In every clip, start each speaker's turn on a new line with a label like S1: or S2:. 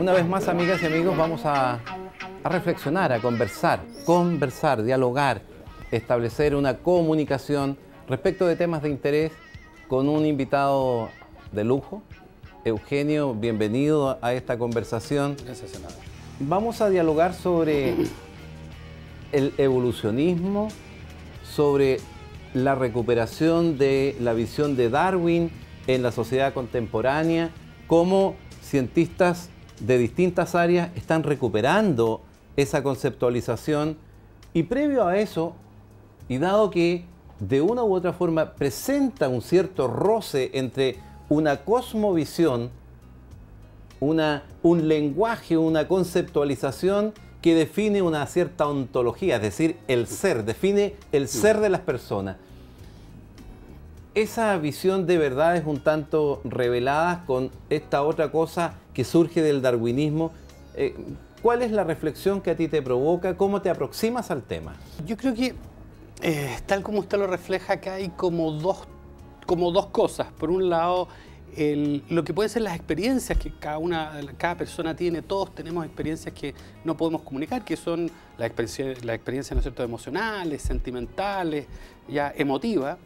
S1: Una vez más, amigas y amigos, vamos a reflexionar, a conversar, dialogar, establecer una comunicación respecto de temas de interés con un invitado de lujo. Eugenio, bienvenido a esta conversación.
S2: Gracias, senador.
S1: Vamos a dialogar sobre el evolucionismo, sobre la recuperación de la visión de Darwin en la sociedad contemporánea, cómo cientistas de distintas áreas están recuperando esa conceptualización. Y previo a eso, y dado que de una u otra forma presenta un cierto roce entre una cosmovisión, un lenguaje, una conceptualización que define una cierta ontología, es decir, el ser, define el ser de las personas. Esa visión de verdad es un tanto revelada con esta otra cosa que surge del darwinismo. ¿Cuál es la reflexión que a ti te provoca? ¿Cómo te aproximas al tema?
S2: Yo creo que, tal como usted lo refleja, acá hay como dos cosas. Por un lado, lo que pueden ser las experiencias que cada persona tiene. Todos tenemos experiencias que no podemos comunicar, que son las experiencias, ¿no es cierto?, emocionales, sentimentales, ya emotivas,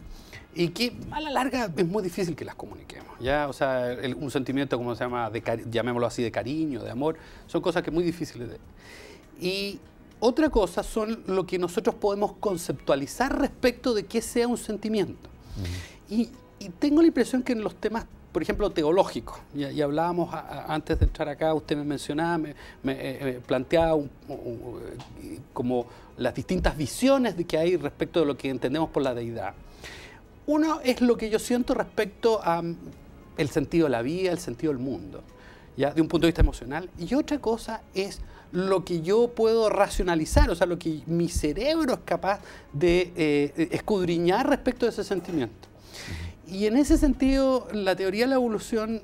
S2: y que a la larga es muy difícil que las comuniquemos, ¿ya? O sea, un sentimiento, como se llama, llamémoslo así, de cariño, de amor, son cosas que muy difíciles de... Y otra cosa son lo que nosotros podemos conceptualizar respecto de qué sea un sentimiento. Y tengo la impresión que en los temas, por ejemplo, teológicos, y hablábamos antes de entrar acá, usted me mencionaba, me planteaba como las distintas visiones que hay respecto de lo que entendemos por la deidad. Uno es lo que yo siento respecto a el sentido de la vida, el sentido del mundo, ¿ya?, de un punto de vista emocional. Y otra cosa es lo que yo puedo racionalizar, o sea, lo que mi cerebro es capaz de escudriñar respecto de ese sentimiento. Y en ese sentido, la teoría de la evolución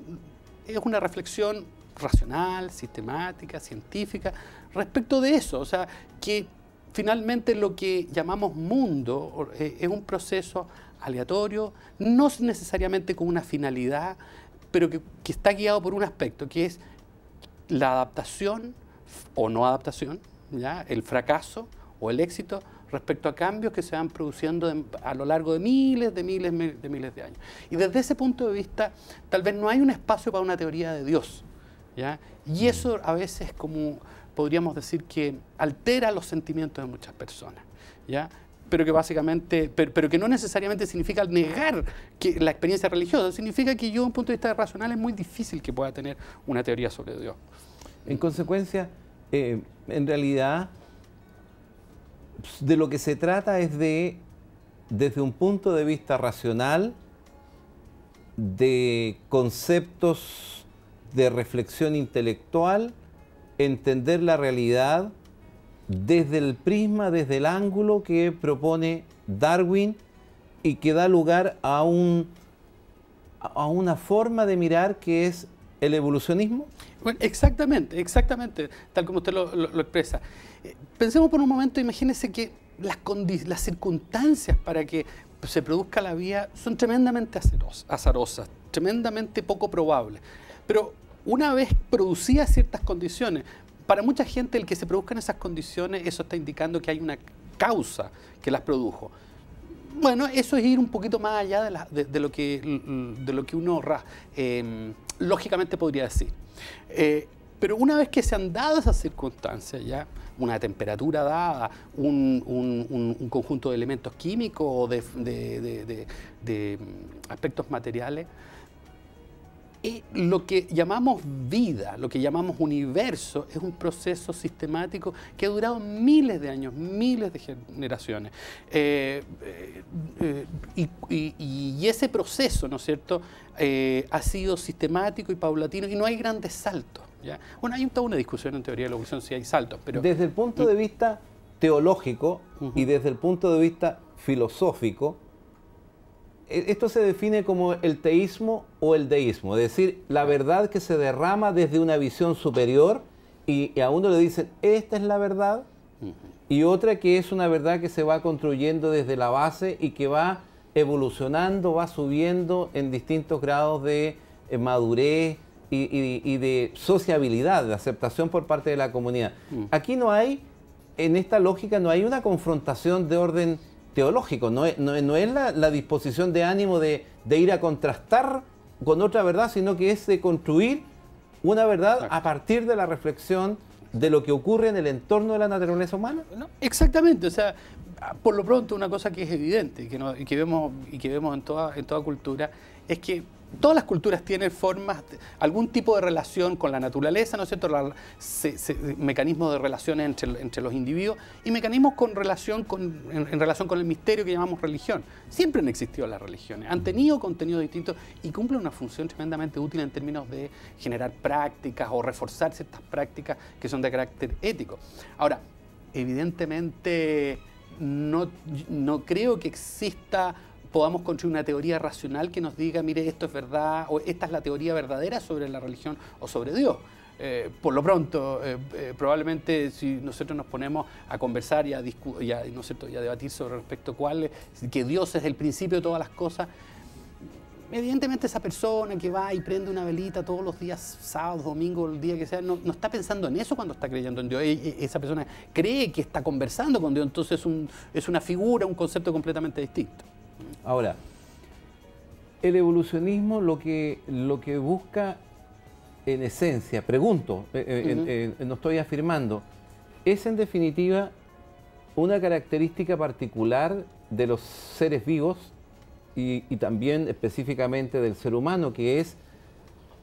S2: es una reflexión racional, sistemática, científica, respecto de eso. O sea, que finalmente lo que llamamos mundo es un proceso aleatorio, no necesariamente con una finalidad, pero que está guiado por un aspecto, que es la adaptación o no adaptación, ¿ya?, el fracaso o el éxito respecto a cambios que se van produciendo a lo largo de miles de años. Y desde ese punto de vista, tal vez no hay un espacio para una teoría de Dios, ¿ya? Y eso a veces, como podríamos decir, que altera los sentimientos de muchas personas, ¿ya? Pero que básicamente, pero que no necesariamente significa negar que la experiencia religiosa, significa que yo, desde un punto de vista racional, es muy difícil que pueda tener una teoría sobre Dios.
S1: En consecuencia, en realidad, de lo que se trata es de, desde un punto de vista racional, de conceptos de reflexión intelectual, entender la realidad desde el prisma, desde el ángulo que propone Darwin y que da lugar a una forma de mirar que es el evolucionismo.
S2: Bueno, exactamente, tal como usted lo expresa. Pensemos por un momento, imagínense que las circunstancias para que se produzca la vida son tremendamente azarosas, tremendamente poco probables. Pero una vez producidas ciertas condiciones, para mucha gente el que se produzcan esas condiciones, eso está indicando que hay una causa que las produjo. Bueno, eso es ir un poquito más allá de lo que uno lógicamente podría decir. Pero una vez que se han dado esas circunstancias, ya una temperatura dada, un conjunto de elementos químicos o de aspectos materiales, lo que llamamos vida, lo que llamamos universo, es un proceso sistemático que ha durado miles de años, miles de generaciones. Y ese proceso, ¿no es cierto?, ha sido sistemático y paulatino, y no hay grandes saltos, ¿ya? Bueno, hay toda una discusión en teoría de la evolución si hay saltos, pero...
S1: Desde el punto de vista teológico y desde el punto de vista filosófico, esto se define como el teísmo o el deísmo, es decir, la verdad que se derrama desde una visión superior y a uno le dicen, esta es la verdad, y otra que es una verdad que se va construyendo desde la base y que va evolucionando, va subiendo en distintos grados de madurez, y de sociabilidad, de aceptación por parte de la comunidad. Aquí no hay, en esta lógica, no hay una confrontación de orden teológico, no es la disposición de ánimo de ir a contrastar con otra verdad, sino que es de construir una verdad a partir de la reflexión de lo que ocurre en el entorno de la naturaleza humana.
S2: No, exactamente, o sea, por lo pronto una cosa que es evidente y que vemos en toda cultura es que todas las culturas tienen formas, algún tipo de relación con la naturaleza, ¿no es cierto? Mecanismos de relaciones entre los individuos y mecanismos en relación con el misterio que llamamos religión. Siempre han existido las religiones, han tenido contenidos distintos y cumplen una función tremendamente útil en términos de generar prácticas o reforzar ciertas prácticas que son de carácter ético. Ahora, evidentemente no creo que podamos construir una teoría racional que nos diga, mire, esto es verdad, o esta es la teoría verdadera sobre la religión o sobre Dios. Por lo pronto, probablemente si nosotros nos ponemos a conversar ¿no es cierto?, y a debatir sobre respecto a que Dios es el principio de todas las cosas, evidentemente esa persona que va y prende una velita todos los días, sábados, domingos, el día que sea, no está pensando en eso cuando está creyendo en Dios. Esa persona cree que está conversando con Dios, entonces es una figura, un concepto completamente distinto.
S1: Ahora, el evolucionismo lo que busca en esencia, pregunto, no estoy afirmando, es en definitiva una característica particular de los seres vivos y también específicamente del ser humano, que es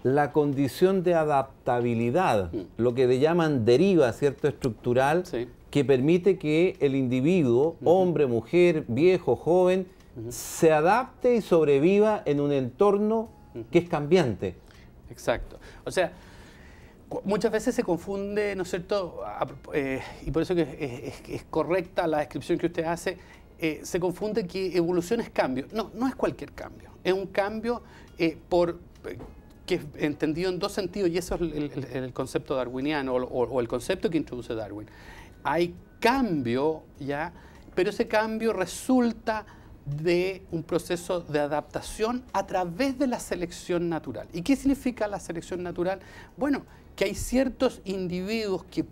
S1: la condición de adaptabilidad, lo que le llaman deriva, ¿cierto?, estructural, sí, que permite que el individuo, hombre, mujer, viejo, joven, se adapte y sobreviva en un entorno que es cambiante.
S2: Exacto. O sea, muchas veces se confunde, ¿no es cierto?, y por eso que es correcta la descripción que usted hace, se confunde que evolución es cambio. No es cualquier cambio. Es un cambio que es entendido en dos sentidos, y eso es el concepto darwiniano o el concepto que introduce Darwin. Hay cambio, ¿ya?, pero ese cambio resulta de un proceso de adaptación a través de la selección natural. ¿Y qué significa la selección natural? Bueno, que hay ciertos individuos que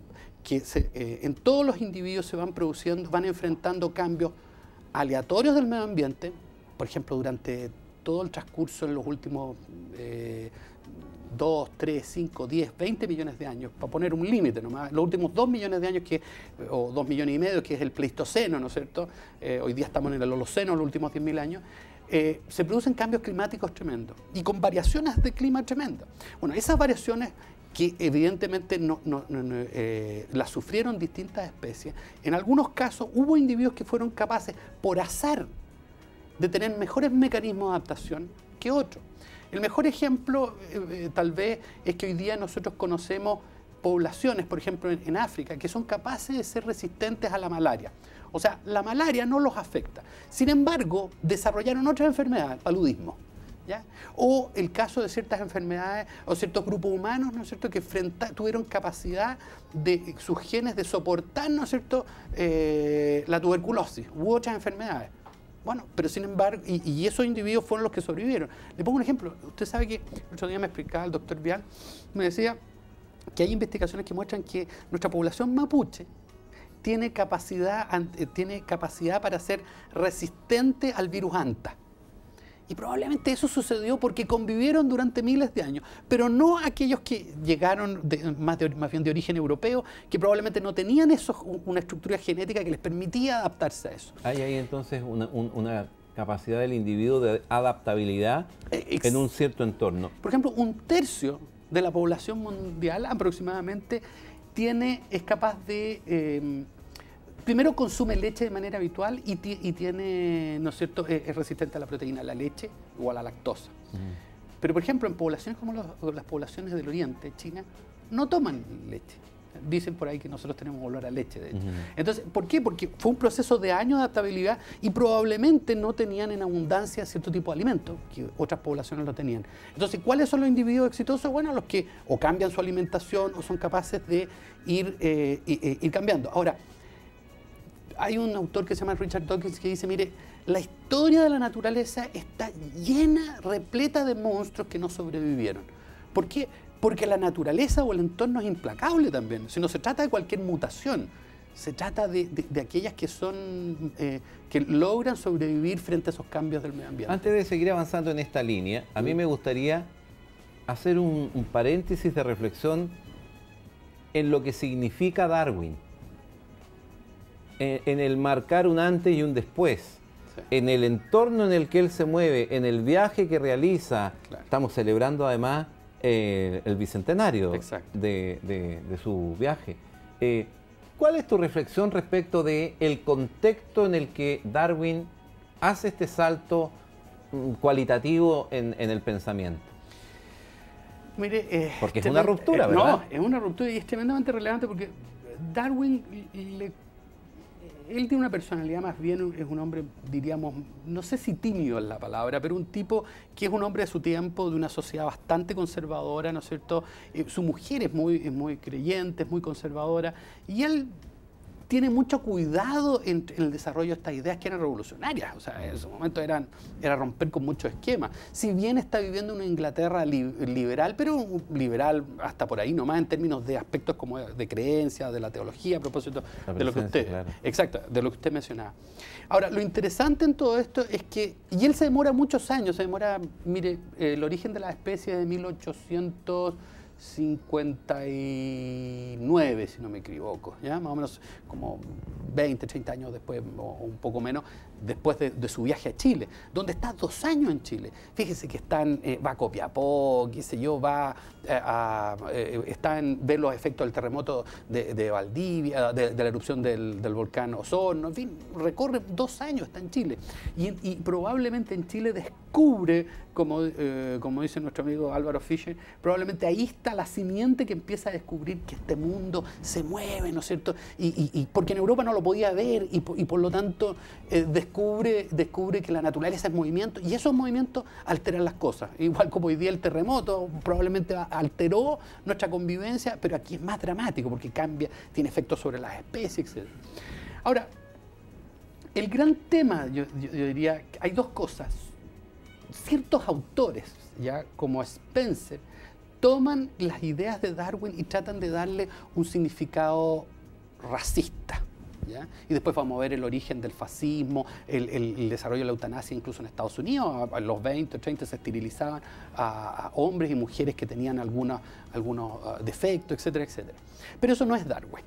S2: en todos los individuos se van produciendo, van enfrentando cambios aleatorios del medio ambiente, por ejemplo, durante todo el transcurso en los últimos 2, 3, 5, 10, 20 millones de años, para poner un límite nomás, los últimos 2 millones de años, o 2 millones y medio, que es el Pleistoceno, ¿no es cierto? Hoy día estamos en el Holoceno, los últimos 10.000 años, se producen cambios climáticos tremendos y con variaciones de clima tremendas. Bueno, esas variaciones que evidentemente las sufrieron distintas especies, en algunos casos hubo individuos que fueron capaces, por azar, de tener mejores mecanismos de adaptación que otros. El mejor ejemplo, tal vez, es que hoy día nosotros conocemos poblaciones, por ejemplo, en África, que son capaces de ser resistentes a la malaria. O sea, la malaria no los afecta. Sin embargo, desarrollaron otras enfermedades, paludismo, ¿ya? O el caso de ciertas enfermedades o ciertos grupos humanos, ¿no es cierto?, que tuvieron capacidad de sus genes de soportar, ¿no es cierto?, la tuberculosis u otras enfermedades. Bueno, pero sin embargo, y esos individuos fueron los que sobrevivieron. Le pongo un ejemplo. Usted sabe que el otro día me explicaba el doctor Vial, me decía que hay investigaciones que muestran que nuestra población mapuche tiene capacidad para ser resistente al virus Anta. Y probablemente eso sucedió porque convivieron durante miles de años, pero no aquellos que llegaron más bien de origen europeo, que probablemente no tenían una estructura genética que les permitía adaptarse a eso.
S1: Hay ahí entonces una capacidad del individuo de adaptabilidad en un cierto entorno.
S2: Por ejemplo, 1/3 de la población mundial aproximadamente es capaz de... primero consume leche de manera habitual y tiene, ¿no es cierto?, es resistente a la proteína, a la leche o a la lactosa. Pero, por ejemplo, en poblaciones como las poblaciones del oriente, China, no toman leche. Dicen por ahí que nosotros tenemos olor a leche, de hecho. Entonces, ¿por qué? Porque fue un proceso de años de adaptabilidad y probablemente no tenían en abundancia cierto tipo de alimentos que otras poblaciones lo tenían. Entonces, ¿cuáles son los individuos exitosos? Bueno, los que o cambian su alimentación o son capaces de ir cambiando. Ahora, hay un autor que se llama Richard Dawkins que dice, mire, la historia de la naturaleza está llena, repleta de monstruos que no sobrevivieron. ¿Por qué? Porque la naturaleza o el entorno es implacable también. Si no se trata de cualquier mutación, se trata de aquellas que son que logran sobrevivir frente a esos cambios del medio ambiente.
S1: Antes de seguir avanzando en esta línea, a mí me gustaría hacer un paréntesis de reflexión en lo que significa Darwin, en el marcar un antes y un después, sí, en el entorno en el que él se mueve, en el viaje que realiza. Claro. Estamos celebrando además el bicentenario de su viaje. ¿Cuál es tu reflexión respecto del contexto en el que Darwin hace este salto cualitativo en el pensamiento?
S2: Mire,
S1: porque es una ruptura, ¿verdad?
S2: No, es una ruptura y es tremendamente relevante porque Darwin, él tiene una personalidad más bien, es un hombre, diríamos, no sé si tímido es la palabra, pero un tipo que es un hombre de su tiempo, de una sociedad bastante conservadora, ¿no es cierto? Su mujer es muy creyente, es muy conservadora, y él tiene mucho cuidado en el desarrollo de estas ideas que eran revolucionarias. O sea, en su momento era romper con muchos esquemas. Si bien está viviendo una Inglaterra liberal, pero liberal hasta por ahí nomás en términos de aspectos como de creencias, de la teología, a propósito de lo que usted, claro, exacto, de lo que usted mencionaba. Ahora, lo interesante en todo esto es que, y él se demora muchos años, mire, el origen de la especie de 1859, si no me equivoco, ¿ya? Más o menos como 20, 30 años después, o un poco menos, después de su viaje a Chile, donde está 2 años en Chile. Fíjese que va a Copiapó, qué sé yo, está en ver los efectos del terremoto de Valdivia, de la erupción del volcán Osorno, en fin, recorre 2 años, está en Chile. Y probablemente en Chile descubre, como dice nuestro amigo Álvaro Fischer, probablemente ahí está la simiente que empieza a descubrir que este mundo se mueve, ¿no es cierto? Y porque en Europa no lo podía ver y por lo tanto descubre que la naturaleza es movimiento y esos movimientos alteran las cosas. Igual como hoy día el terremoto probablemente alteró nuestra convivencia, pero aquí es más dramático porque cambia, tiene efectos sobre las especies, etc. Ahora, el gran tema, yo diría, hay 2 cosas. Ciertos autores, ya como Spencer, toman las ideas de Darwin y tratan de darle un significado racista, ¿ya? Y después vamos a ver el origen del fascismo, el desarrollo de la eutanasia incluso en Estados Unidos. A los 20 o 30 se esterilizaban a hombres y mujeres que tenían algunos defectos, etcétera, etcétera. Pero eso no es Darwin.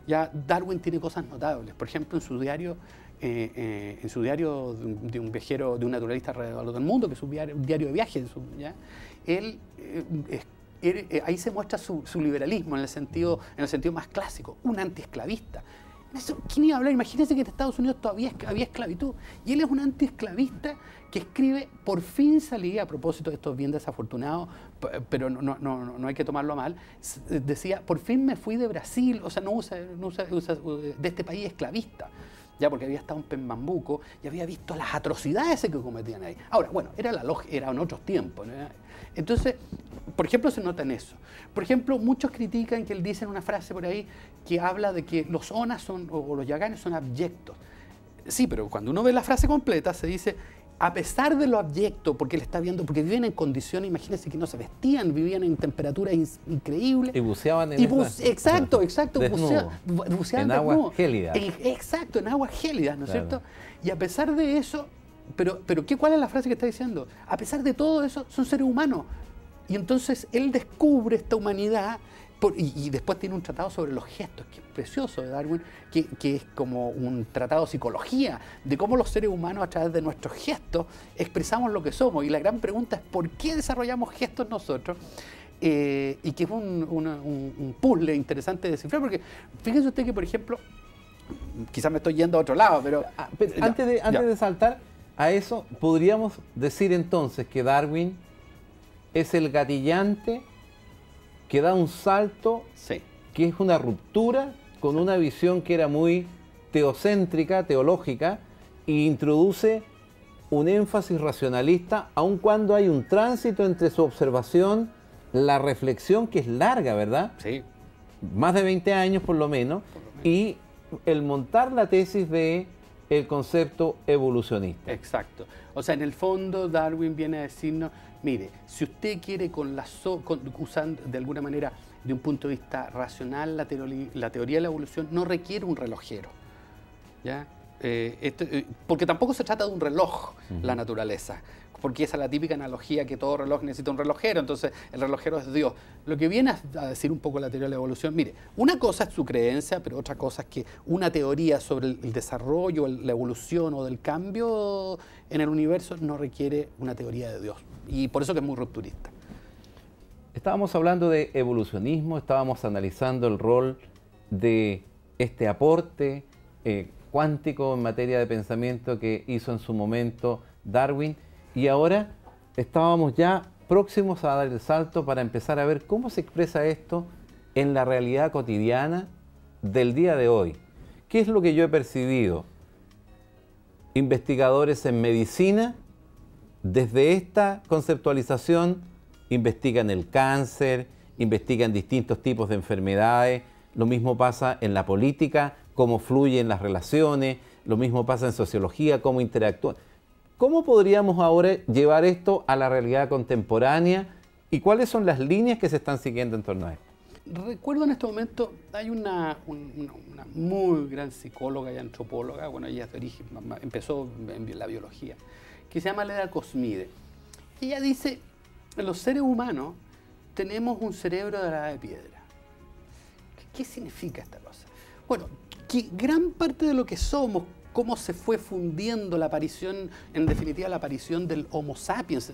S2: Ya Darwin tiene cosas notables. Por ejemplo, en su diario de un viajero, de un naturalista alrededor del mundo, que es un diario de viaje, ¿ya? Ahí se muestra su liberalismo en el sentido más clásico, un antiesclavista. ¿Quién iba a hablar? Imagínense que en Estados Unidos todavía había esclavitud. Y él es un antiesclavista que escribe, por fin salí, a propósito de estos bien desafortunados, pero no hay que tomarlo a mal, decía, por fin me fui de Brasil, o sea, no usa de este país esclavista, ya porque había estado en Pernambuco y había visto las atrocidades que cometían ahí. Ahora, bueno, era en otros tiempos, ¿no? Entonces, por ejemplo, se nota en eso. Por ejemplo, muchos critican que él dice en una frase por ahí que habla de que los onas o los yaganes son abyectos. Sí, pero cuando uno ve la frase completa se dice, a pesar de lo abyecto, porque él está viendo, porque viven en condiciones, imagínense que no se vestían, vivían en temperaturas increíbles.
S1: Y buceaban en
S2: exacto, buceaban
S1: en aguas gélidas.
S2: Exacto, en aguas gélidas, ¿no es cierto? Y a pesar de eso, pero ¿cuál es la frase que está diciendo? A pesar de todo eso, son seres humanos. Y entonces él descubre esta humanidad y después tiene un tratado sobre los gestos, que es precioso de Darwin, que es como un tratado de psicología, de cómo los seres humanos a través de nuestros gestos expresamos lo que somos. Y la gran pregunta es ¿por qué desarrollamos gestos nosotros? Y que es un puzzle interesante de descifrar, porque fíjese usted que, por ejemplo, quizás me estoy yendo a otro lado, pero
S1: antes de saltar a eso, podríamos decir entonces que Darwin es el gatillante que da un salto,
S2: sí,
S1: que es una ruptura con una visión que era muy teocéntrica, teológica, e introduce un énfasis racionalista, aun cuando hay un tránsito entre su observación, la reflexión, que es larga, ¿verdad?
S2: Sí.
S1: Más de 20 años por lo menos, y el montar la tesis de el concepto evolucionista.
S2: Exacto. O sea, en el fondo Darwin viene a decirnos, mire, si usted quiere usando de alguna manera, de un punto de vista racional, la teoría de la evolución no requiere un relojero, ¿ya? Porque tampoco se trata de un reloj, la naturaleza, porque esa es la típica analogía que todo reloj necesita un relojero, entonces el relojero es Dios. Lo que viene a decir un poco la teoría de la evolución, mire, una cosa es su creencia, pero otra cosa es que una teoría sobre el desarrollo, la evolución o del cambio en el universo no requiere una teoría de Dios, y por eso que es muy rupturista.
S1: Estábamos hablando de evolucionismo, estábamos analizando el rol de este aporte cuántico en materia de pensamiento que hizo en su momento Darwin, y ahora estábamos ya próximos a dar el salto para empezar a ver cómo se expresa esto en la realidad cotidiana del día de hoy. ¿Qué es lo que yo he percibido? Investigadores en medicina, desde esta conceptualización, investigan el cáncer, investigan distintos tipos de enfermedades. Lo mismo pasa en la política, cómo fluyen las relaciones, lo mismo pasa en sociología, cómo interactúan. ¿Cómo podríamos ahora llevar esto a la realidad contemporánea y cuáles son las líneas que se están siguiendo en torno a esto?
S2: Recuerdo en este momento, hay una muy gran psicóloga y antropóloga, bueno, ella es de origen, empezó en la biología, que se llama Leda Cosmide. Ella dice, los seres humanos tenemos un cerebro de la edad de piedra. ¿Qué significa esta cosa? Bueno, que gran parte de lo que somos, cómo se fue fundiendo la aparición, en definitiva la aparición del Homo sapiens,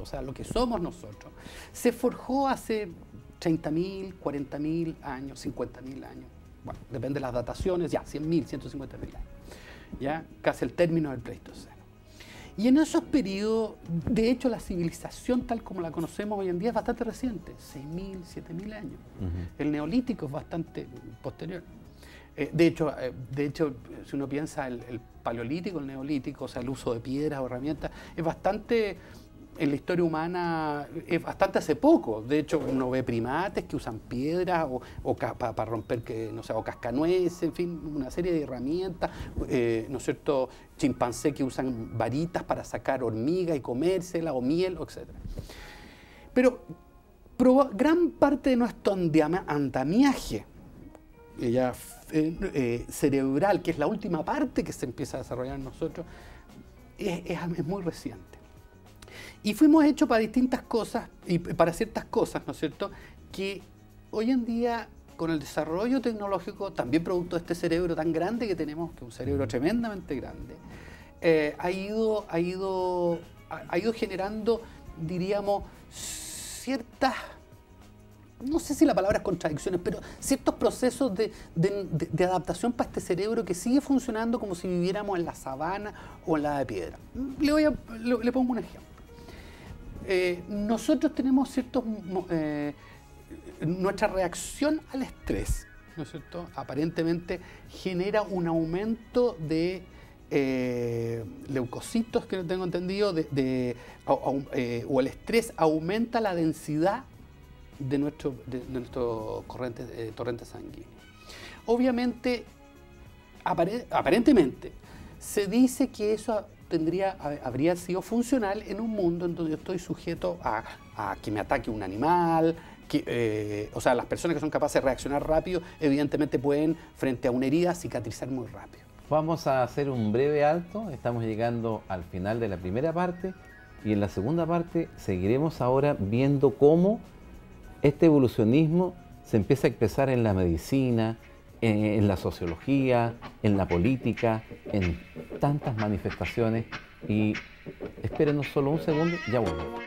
S2: o sea, lo que somos nosotros, se forjó hace 30.000, 40.000 años, 50.000 años. Bueno, depende de las dataciones, ya, 100.000, 150.000 años. Ya, casi el término del Pleistoceno. Y en esos periodos, de hecho, la civilización tal como la conocemos hoy en día es bastante reciente, 6.000, 7.000 años. El neolítico es bastante posterior. De hecho, si uno piensa el paleolítico, el neolítico, o sea, el uso de piedras o herramientas, es bastante, en la historia humana, es bastante hace poco. De hecho, uno ve primates que usan piedras para romper, no sé, o cascanueces, en fin, una serie de herramientas, ¿no es cierto?, chimpancés que usan varitas para sacar hormigas y comérsela, o miel, etc. Pero gran parte de nuestro andamiaje cerebral, que es la última parte que se empieza a desarrollar en nosotros, es muy reciente. Y fuimos hechos para distintas cosas, y para ciertas cosas, ¿no es cierto?, que hoy en día, con el desarrollo tecnológico, también producto de este cerebro tan grande que tenemos, que es un cerebro tremendamente grande, ha ido generando, diríamos, ciertas, no sé si la palabra es contradicciones, pero ciertos procesos de adaptación para este cerebro que sigue funcionando como si viviéramos en la sabana o en la edad de piedra. Le pongo un ejemplo. Nosotros tenemos ciertos... nuestra reacción al estrés, ¿no es cierto?, aparentemente genera un aumento de leucocitos, que no tengo entendido, o el estrés aumenta la densidad de nuestro torrente sanguíneo. Obviamente, aparentemente, se dice que eso habría sido funcional en un mundo en donde yo estoy sujeto a que me ataque un animal, o sea, las personas que son capaces de reaccionar rápido, evidentemente pueden, frente a una herida, cicatrizar muy rápido.
S1: Vamos a hacer un breve alto, estamos llegando al final de la primera parte y en la segunda parte seguiremos ahora viendo cómo este evolucionismo se empieza a expresar en la medicina, en la sociología, en la política, en tantas manifestaciones. Y espérenos solo un segundo, ya volvemos.